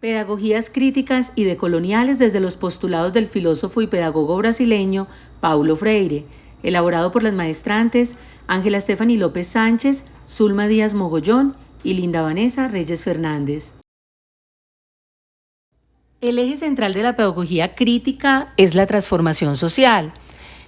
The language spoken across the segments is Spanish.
Pedagogías críticas y decoloniales desde los postulados del filósofo y pedagogo brasileño Paulo Freire, elaborado por las maestrantes Ángela Stephanie López Sánchez, Zulma Díaz Mogollón y Linda Vanessa Reyes Fernández. El eje central de la pedagogía crítica es la transformación social.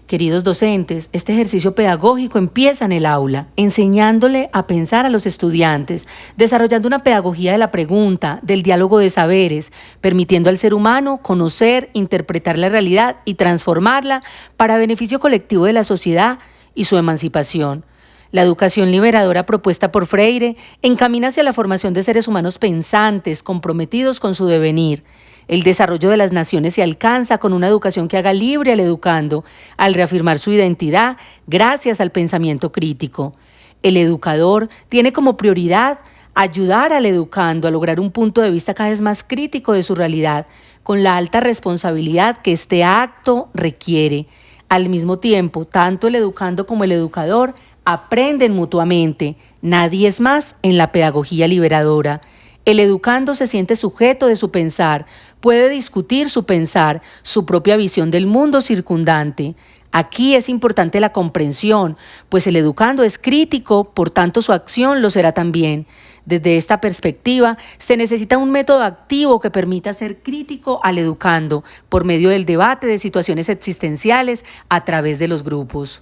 Queridos docentes, este ejercicio pedagógico empieza en el aula, enseñándole a pensar a los estudiantes, desarrollando una pedagogía de la pregunta, del diálogo de saberes, permitiendo al ser humano conocer, interpretar la realidad y transformarla para beneficio colectivo de la sociedad y su emancipación. La educación liberadora propuesta por Freire encamina hacia la formación de seres humanos pensantes, comprometidos con su devenir. El desarrollo de las naciones se alcanza con una educación que haga libre al educando, al reafirmar su identidad gracias al pensamiento crítico. El educador tiene como prioridad ayudar al educando a lograr un punto de vista cada vez más crítico de su realidad, con la alta responsabilidad que este acto requiere. Al mismo tiempo, tanto el educando como el educador aprenden mutuamente. Nadie es más en la pedagogía liberadora. El educando se siente sujeto de su pensar, puede discutir su pensar, su propia visión del mundo circundante. Aquí es importante la comprensión, pues el educando es crítico, por tanto su acción lo será también. Desde esta perspectiva, se necesita un método activo que permita ser crítico al educando, por medio del debate de situaciones existenciales a través de los grupos.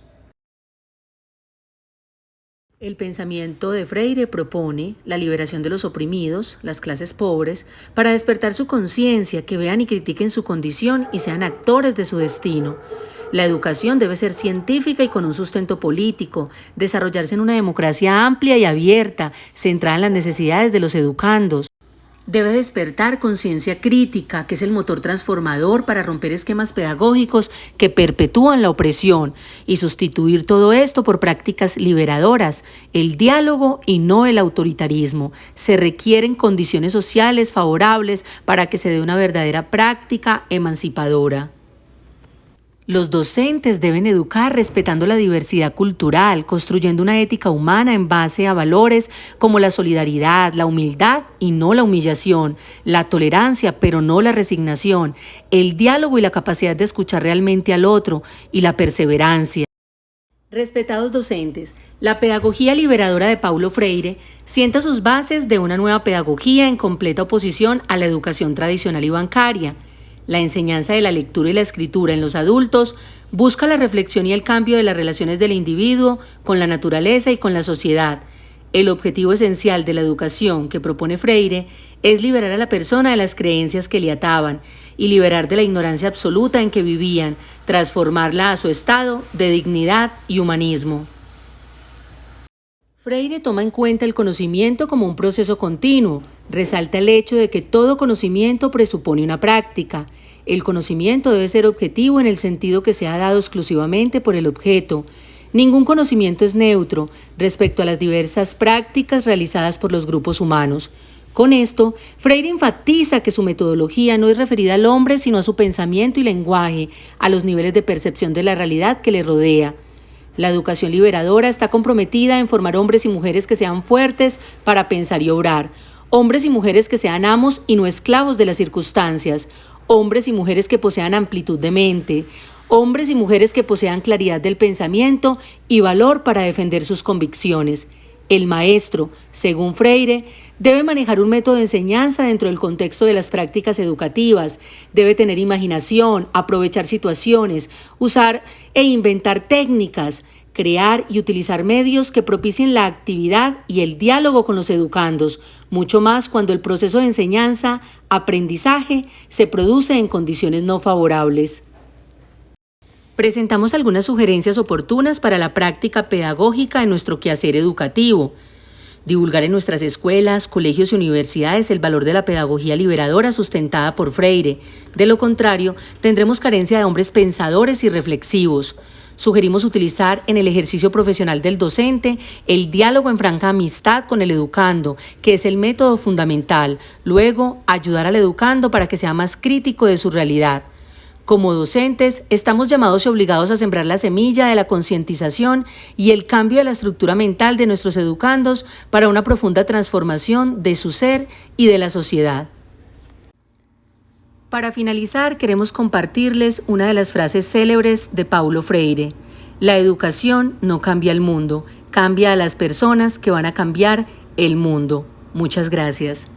El pensamiento de Freire propone la liberación de los oprimidos, las clases pobres, para despertar su conciencia, que vean y critiquen su condición y sean actores de su destino. La educación debe ser científica y con un sustento político, desarrollarse en una democracia amplia y abierta, centrada en las necesidades de los educandos. Debe despertar conciencia crítica, que es el motor transformador para romper esquemas pedagógicos que perpetúan la opresión y sustituir todo esto por prácticas liberadoras, el diálogo y no el autoritarismo. Se requieren condiciones sociales favorables para que se dé una verdadera práctica emancipadora. Los docentes deben educar respetando la diversidad cultural, construyendo una ética humana en base a valores como la solidaridad, la humildad y no la humillación, la tolerancia pero no la resignación, el diálogo y la capacidad de escuchar realmente al otro y la perseverancia. Respetados docentes, la pedagogía liberadora de Paulo Freire sienta sus bases de una nueva pedagogía en completa oposición a la educación tradicional y bancaria. La enseñanza de la lectura y la escritura en los adultos busca la reflexión y el cambio de las relaciones del individuo con la naturaleza y con la sociedad. El objetivo esencial de la educación que propone Freire es liberar a la persona de las creencias que le ataban y liberar de la ignorancia absoluta en que vivían, transformarla a su estado de dignidad y humanismo. Freire toma en cuenta el conocimiento como un proceso continuo, resalta el hecho de que todo conocimiento presupone una práctica. El conocimiento debe ser objetivo en el sentido que sea dado exclusivamente por el objeto. Ningún conocimiento es neutro respecto a las diversas prácticas realizadas por los grupos humanos. Con esto, Freire enfatiza que su metodología no es referida al hombre, sino a su pensamiento y lenguaje, a los niveles de percepción de la realidad que le rodea. La educación liberadora está comprometida en formar hombres y mujeres que sean fuertes para pensar y obrar, hombres y mujeres que sean amos y no esclavos de las circunstancias, hombres y mujeres que posean amplitud de mente, hombres y mujeres que posean claridad del pensamiento y valor para defender sus convicciones. El maestro, según Freire, debe manejar un método de enseñanza dentro del contexto de las prácticas educativas, debe tener imaginación, aprovechar situaciones, usar e inventar técnicas, crear y utilizar medios que propicien la actividad y el diálogo con los educandos, mucho más cuando el proceso de enseñanza-aprendizaje se produce en condiciones no favorables. Presentamos algunas sugerencias oportunas para la práctica pedagógica en nuestro quehacer educativo. Divulgar en nuestras escuelas, colegios y universidades el valor de la pedagogía liberadora sustentada por Freire. De lo contrario, tendremos carencia de hombres pensadores y reflexivos. Sugerimos utilizar en el ejercicio profesional del docente el diálogo en franca amistad con el educando, que es el método fundamental. Luego, ayudar al educando para que sea más crítico de su realidad. Como docentes, estamos llamados y obligados a sembrar la semilla de la concientización y el cambio de la estructura mental de nuestros educandos para una profunda transformación de su ser y de la sociedad. Para finalizar, queremos compartirles una de las frases célebres de Paulo Freire. La educación no cambia el mundo, cambia a las personas que van a cambiar el mundo. Muchas gracias.